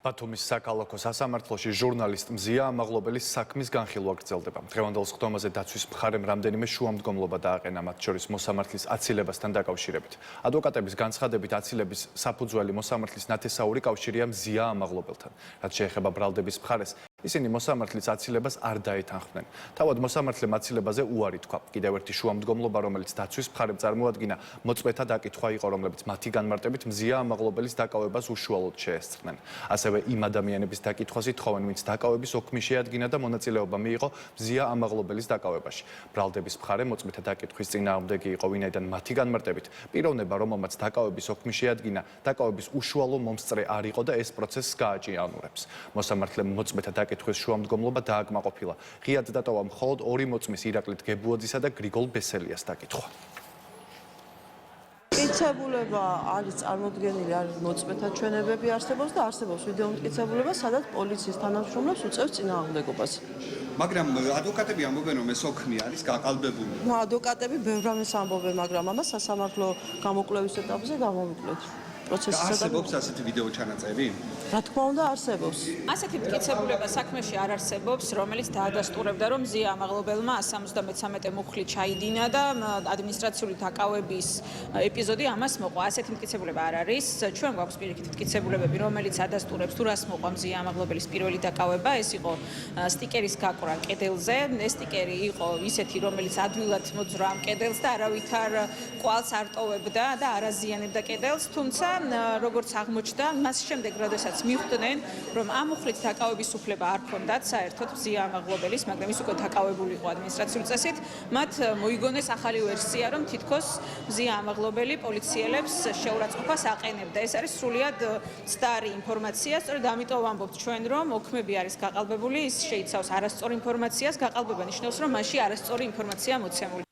ბათუმის საქალაქო სასამართლოში ჟურნალისტ მზია ამაღლობელის საქმის განხილვა გრძელდება. დღევანდელ სხდომაზე დაცვის მხარემ რამდენიმე შუამდგომლობა დააყენა, მათ შორის მოსამართლის აცილებასთან დაკავშირებით. ადვოკატების განცხადებით, აცილების საფუძველი მოსამართლის ნათესაური კავშირია მზია ამაღლობელთან. რაც შეეხება ბრალდების მხარეს, ისინი მოსამართლის აცილებას არ დაეთანხმდნენ. თავად მოსამართლემ აცილებაზე უარი თქვა. კიდევ ერთი შუამდგომლობა, რომელიც დაცვის მხარემ წარმოადგინა, მოწმეთა დაკითხვა იყო, რომლებიც მათი განმარტებით მზია ამაღლობელის დაკავებას უშუალოდ შეესწრნენ. ასევე იმ ადამიანების დაკითხვაზე თხოვენ, ვინც დაკავების ოქმი შეადგინა და მონაწილეობა მიიღო მზია ამაღლობელის დაკავებაში. ბრალდების მხარე მოწმეთა დაკითხვის წინააღმდეგი იყო, ვინაიდან მათი განმარტებით პიროვნება, რომელმაც დაკავების ოქმი შეადგინა, დაკავების უშუალო მომსწრე არ იყო და ეს პროცესს გააჭიანურებს. მოსამართლემ მოწმეთა დაკითხვის შუამდგომლობა დააკმაყოფილა. ღიად დატოვა მხოლოდ ორი მოწმის, ირაკლი დგებუაძისა და გრიგოლ ბესელიას დაკითხვა. მტკიცებულება არის წარმოდგენილი, არის მოწმეთა ჩვენებები არსებობს და არსებობს ვიდეო მტკიცებულება, სადაც პოლიციის თანამშრომლებს უწევს წინააღმდეგობას. მაგრამ ადვოკატები ამბობენ, რომ ეს ოქმი არის გაყალბებული. ადვოკატები ბევრ რამეს ამბობენ, მაგრამ ამას სასამართლო გამოკვლევის ეტაპზე გამოვიკლეთ. არსებობს ასეთი ვიდეო ჩანაწერი? რა თქმა უნდა, არსებობს. ასეთი მტკიცებულება საქმეში არ არსებობს, რომელიც დაადასტურებდა, რომ მზია ამაღლობელმა 173 მუხლი ჩაიდინა და ადმინისტრაციული დაკავების ეპიზოდი ამას მოყვა. ასეთი მტკიცებულება არ არის. ჩვენ გვაქვს პირიქით მტკიცებულებები, რომელიც ადასტურებს თუ რას მოყვა მზია ამაღლობელის პირველი დაკავება. ეს იყო სტიკერის გაკვრა კედელზე. ეს სტიკერი იყო ისეთი, რომელიც ადვილად მოძრა ამ კედელს და არავითარ კვალს არ ტოვებდა და არ აზიანებდა კედელს, თუმცა როგორც აღმოჩნდა, მას შემდეგ, როდესაც მიხვდნენ, რომ ამ მუხლით დაკავების უფლება არ ჰქონდათ საერთოდ მზია ამაღლობელის, მაგრამ ის უკვე დაკავებული იყო ადმინისტრაციული წესით, მათ მოიგონეს ახალი ვერსია, რომ თითქოს მზია ამაღლობელი პოლიციელებს შეურაცხყოფას აყენებდა. ეს არის სრულიად მცდარი ინფორმაცია, სწორედ ამიტომ ვამბობთ ჩვენ, რომ ოქმები არის გაყალბებული, ის შეიცავს არასწორ ინფორმაციას, გაყალბება ნიშნავს, რომ მასში არასწორი ინფორმაცია მოცემული.